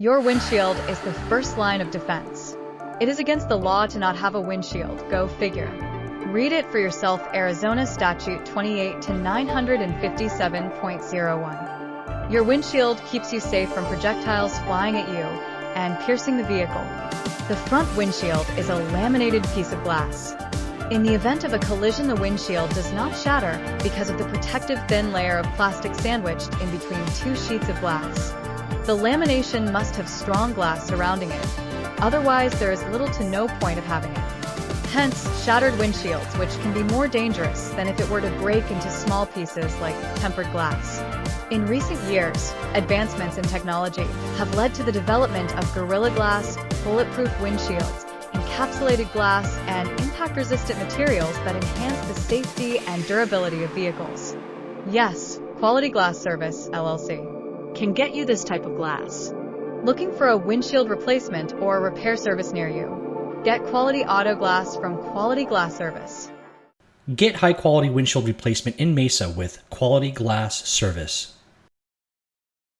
Your windshield is the first line of defense. It is against the law to not have a windshield, go figure. Read it for yourself. Arizona Statute 28 to 957.01. Your windshield keeps you safe from projectiles flying at you and piercing the vehicle. The front windshield is a laminated piece of glass. In the event of a collision, the windshield does not shatter because of the protective thin layer of plastic sandwiched in between two sheets of glass. The lamination must have strong glass surrounding it. Otherwise, there is little to no point of having it. Hence, shattered windshields, which can be more dangerous than if it were to break into small pieces like tempered glass. In recent years, advancements in technology have led to the development of Gorilla Glass, bulletproof windshields, encapsulated glass, and impact-resistant materials that enhance the safety and durability of vehicles. Yes, Quality Glass Service, LLC, can get you this type of glass. Looking for a windshield replacement or repair service near you? Get quality auto glass from Quality Glass Service. Get high-quality windshield replacement in Mesa with Quality Glass Service.